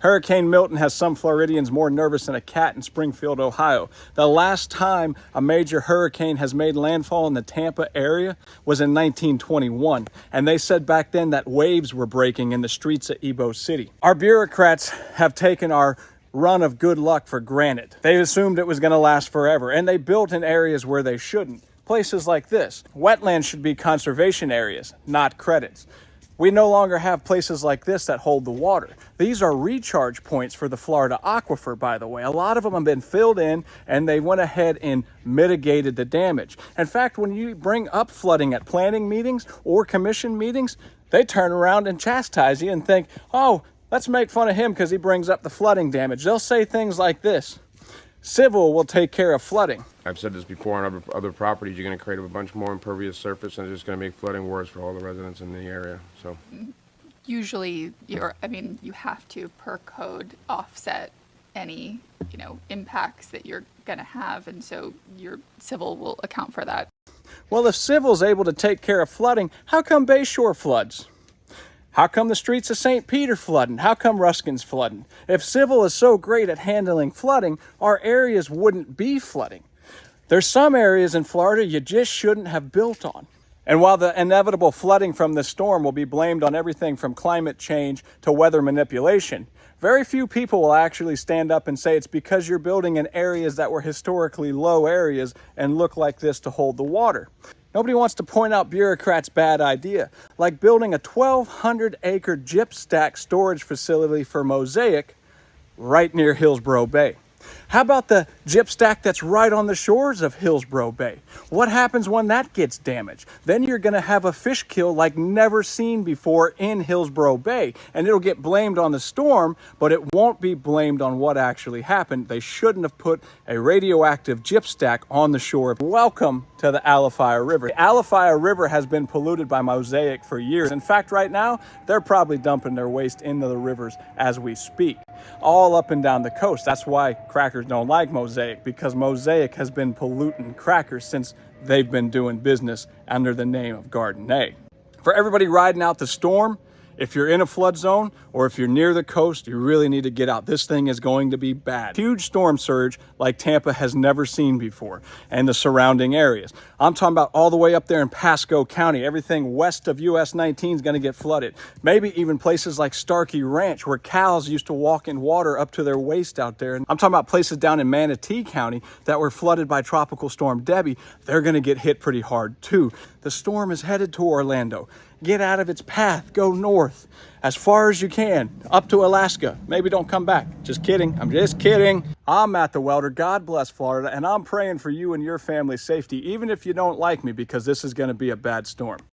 Hurricane Milton has some Floridians more nervous than a cat in Springfield, Ohio. The last time a major hurricane has made landfall in the Tampa area was in 1921, and they said back then that waves were breaking in the streets of Ybor City. Our bureaucrats have taken our run of good luck for granted. They assumed it was going to last forever, and they built in areas where they shouldn't. Places like this. Wetlands should be conservation areas, not credits. We no longer have places like this that hold the water. These are recharge points for the Florida aquifer, by the way. A lot of them have been filled in, and they went ahead and mitigated the damage. In fact, when you bring up flooding at planning meetings or commission meetings, they turn around and chastise you and think, oh, let's make fun of him because he brings up the flooding damage. They'll say things like this: civil will take care of flooding. I've said this before, on other properties, you're going to create a bunch more impervious surface, and it's just going to make flooding worse for all the residents in the area. So, usually, you have to, per code, offset any, impacts that you're going to have, and so your civil will account for that. Well, if civil's able to take care of flooding, how come Bayshore floods? How come the streets of St. Peter flooding? How come Ruskin's flooding? If civil is so great at handling flooding, our areas wouldn't be flooding. There's some areas in Florida you just shouldn't have built on. And while the inevitable flooding from this storm will be blamed on everything from climate change to weather manipulation, very few people will actually stand up and say it's because you're building in areas that were historically low areas and look like this to hold the water. Nobody wants to point out bureaucrats' bad idea, like building a 1,200-acre gypstack storage facility for Mosaic right near Hillsborough Bay. How about the gypstack that's right on the shores of Hillsborough Bay? What happens when that gets damaged? Then you're going to have a fish kill like never seen before in Hillsborough Bay, and it'll get blamed on the storm, but it won't be blamed on what actually happened. They shouldn't have put a radioactive gypstack on the shore. Welcome to the Alafia River. The Alafia River has been polluted by Mosaic for years. In fact, right now, they're probably dumping their waste into the rivers as we speak, all up and down the coast. That's why crackers don't like Mosaic, because Mosaic has been polluting crackers since they've been doing business under the name of Gardenet. For everybody riding out the storm, if you're in a flood zone or if you're near the coast, you really need to get out. This thing is going to be bad. Huge storm surge like Tampa has never seen before, and the surrounding areas. I'm talking about all the way up there in Pasco County. Everything west of US 19 is going to get flooded. Maybe even places like Starkey Ranch, where cows used to walk in water up to their waist out there. And I'm talking about places down in Manatee County that were flooded by Tropical Storm Debbie. They're going to get hit pretty hard too. The storm is headed to Orlando. Get out of its path. Go north as far as you can, up to Alaska. Maybe don't come back. Just kidding. I'm just kidding. I'm Matt the Welder. God bless Florida, and I'm praying for you and your family's safety, even if you don't like me, because this is going to be a bad storm.